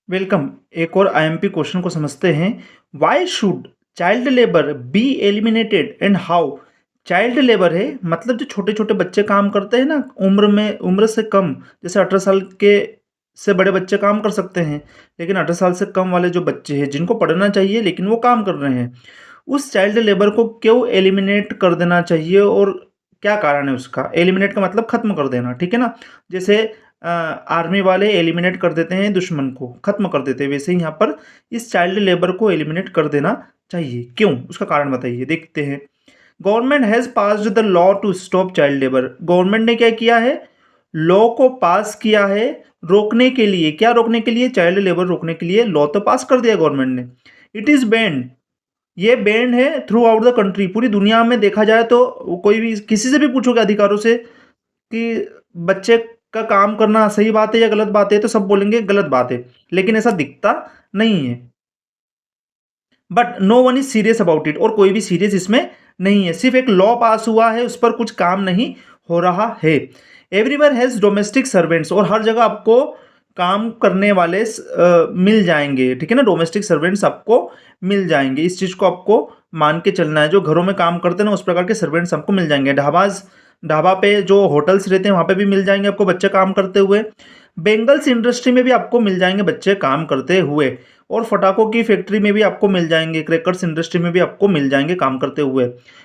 Welcome. एक और IMP question को समझते हैं। Why should child labour be eliminated and how. Child labour है मतलब जो छोटे छोटे बच्चे काम करते हैं ना, उम्र से कम, जैसे 18 साल के से बड़े बच्चे काम कर सकते हैं, लेकिन 18 साल से कम वाले जो बच्चे हैं जिनको पढ़ना चाहिए लेकिन वो काम कर रहे हैं, उस चाइल्ड लेबर को क्यों एलिमिनेट कर देना चाहिए और क्या कारण है उसका। एलिमिनेट का मतलब खत्म कर देना, ठीक है ना। जैसे आर्मी वाले एलिमिनेट कर देते हैं दुश्मन को, खत्म कर देते हैं, वैसे ही यहाँ पर इस चाइल्ड लेबर को एलिमिनेट कर देना चाहिए। क्यों, उसका कारण बताइए, देखते हैं। Government has passed the law to stop child labour. Government ने क्या किया है, लॉ को पास किया है रोकने के लिए। क्या रोकने के लिए, चाइल्ड लेबर रोकने के लिए लॉ तो पास कर दिया गवर्नमेंट ने। इट इज बैंड, ये बैंड है थ्रू आउट द कंट्री, पूरी दुनिया में देखा जाए तो। कोई भी किसी से भी पूछोगे अधिकारों से कि बच्चे का काम करना सही बात है या गलत बात है, तो सब बोलेंगे गलत बात है, लेकिन ऐसा दिखता नहीं है। But no one is serious about it, और कोई भी सीरियस इसमें नहीं है। सिर्फ एक लॉ पास हुआ है, उस पर कुछ काम नहीं हो रहा है। एवरीवेयर हैज डोमेस्टिक सर्वेंट्स, और हर जगह आपको काम करने वाले मिल जाएंगे, ठीक है ना। डोमेस्टिक सर्वेंट्स आपको मिल जाएंगे, इस चीज को आपको मान के चलना है। जो घरों में काम करते हैं ना, उस प्रकार के सर्वेंट्स आपको मिल जाएंगे। ढाबा पे जो होटल्स रहते हैं वहां पे भी मिल जाएंगे आपको बच्चे काम करते हुए। बेंगल्स इंडस्ट्री में भी आपको मिल जाएंगे बच्चे काम करते हुए, और फटाकों की फैक्ट्री में भी आपको मिल जाएंगे, क्रैकर्स इंडस्ट्री में भी आपको मिल जाएंगे काम करते हुए।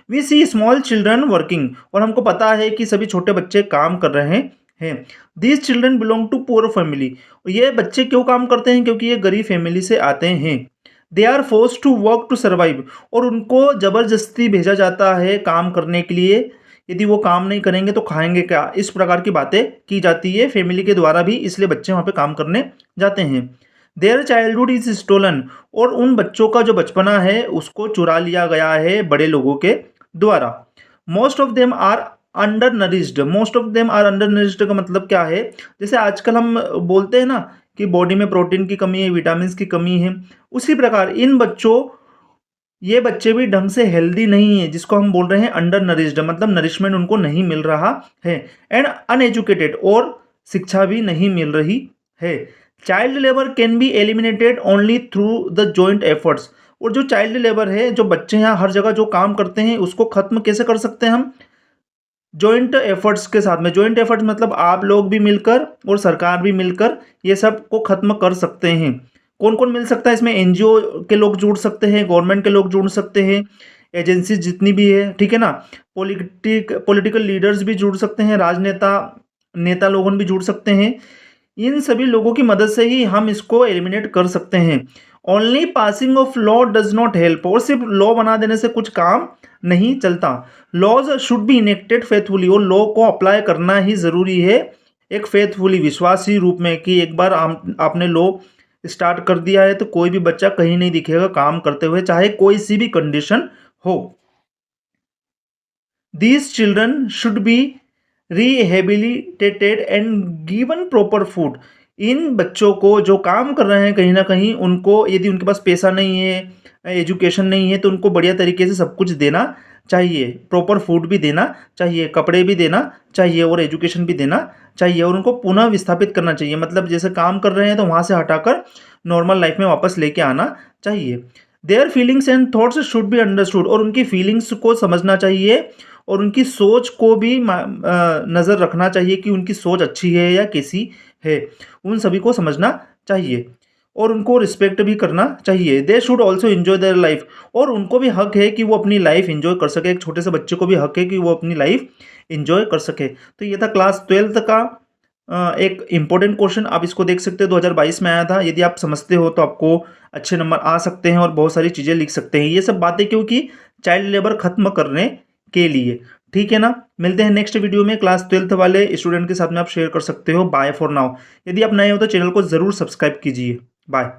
We see small children working, और हमको पता है कि सभी छोटे बच्चे काम कर रहे हैं। These children belong to poor family, ये बच्चे क्यों काम करते हैं, क्योंकि ये गरीब फैमिली से आते हैं। They are force to work to survive, और उनको जबरदस्ती भेजा जाता है काम करने के लिए। यदि वो काम नहीं करेंगे तो खाएंगे क्या, इस प्रकार की बातें की जाती है फैमिली के द्वारा भी, इसलिए बच्चे वहां पे काम करने जाते हैं। देयर चाइल्डहुड इज स्टोलन, और उन बच्चों का जो बचपना है उसको चुरा लिया गया है बड़े लोगों के द्वारा। Most of them are undernourished, most of them are undernourished का मतलब क्या है, जैसे आजकल हम बोलते हैं ना कि बॉडी में प्रोटीन की कमी है, विटामिन की कमी है, उसी प्रकार इन बच्चों, ये बच्चे भी ढंग से हेल्दी नहीं है, जिसको हम बोल रहे हैं अंडर नरिश्ड, मतलब नरिशमेंट उनको नहीं मिल रहा है। एंड अनएजुकेटेड, और शिक्षा भी नहीं मिल रही है। Child labour can be eliminated only through the joint efforts, और जो चाइल्ड लेबर है, जो बच्चे यहाँ हर जगह जो काम करते हैं, उसको खत्म कैसे कर सकते हैं हम, जॉइंट एफर्ट्स के साथ में। जॉइंट एफर्ट्स मतलब आप लोग भी मिलकर और सरकार भी मिलकर ये सब को खत्म कर सकते हैं। कौन कौन मिल सकता है इसमें, एनजीओ के लोग जुड़ सकते हैं, गवर्नमेंट के लोग जुड़ सकते हैं, एजेंसी जितनी भी है, ठीक है ना। पॉलिटिकल लीडर्स भी जुड़ सकते हैं, राजनेता नेता लोगों भी जुड़ सकते हैं। इन सभी लोगों की मदद से ही हम इसको एलिमिनेट कर सकते हैं। Only passing of law does not help, और सिर्फ लॉ बना देने से कुछ काम नहीं चलता। Laws should be enacted faithfully, और लॉ को अप्लाई करना ही जरूरी है एक फेथफुली, विश्वासी रूप में, कि एक बार आपने लॉ स्टार्ट कर दिया है तो कोई भी बच्चा कहीं नहीं दिखेगा काम करते हुए, चाहे कोई सी भी कंडीशन हो। These children should be rehabilitated and given proper food. इन बच्चों को जो काम कर रहे हैं कहीं ना कहीं, उनको यदि उनके पास पैसा नहीं है, एजुकेशन नहीं है, तो उनको बढ़िया तरीके से सब कुछ देना चाहिए। प्रॉपर फूड भी देना चाहिए, कपड़े भी देना चाहिए, और एजुकेशन भी देना चाहिए, और उनको पुनः विस्थापित करना चाहिए। मतलब जैसे काम कर रहे हैं तो वहाँ से हटाकर नॉर्मल लाइफ में वापस लेके आना चाहिए। Their feelings and thoughts should be understood, और उनकी फीलिंग्स को समझना चाहिए, और उनकी सोच को भी नज़र रखना चाहिए कि उनकी सोच अच्छी है या कैसी है, उन सभी को समझना चाहिए, और उनको रिस्पेक्ट भी करना चाहिए। They should also enjoy their life, और उनको भी हक है कि वो अपनी लाइफ इन्जॉय कर सके। एक छोटे से बच्चे को भी हक है कि वो अपनी लाइफ इन्जॉय कर सके। तो ये था क्लास 12th का एक इम्पोर्टेंट क्वेश्चन। आप इसको देख सकते हो, 2022 में आया था। यदि आप समझते हो तो आपको अच्छे नंबर आ सकते हैं और बहुत सारी चीज़ें लिख सकते हैं। ये सब बातें क्योंकि चाइल्ड लेबर खत्म करने के लिए, ठीक है ना। मिलते हैं नेक्स्ट वीडियो में। क्लास 12th वाले स्टूडेंट के साथ में आप शेयर कर सकते हो। Bye for now. यदि आप नए हो तो चैनल को जरूर सब्सक्राइब कीजिए। बाय।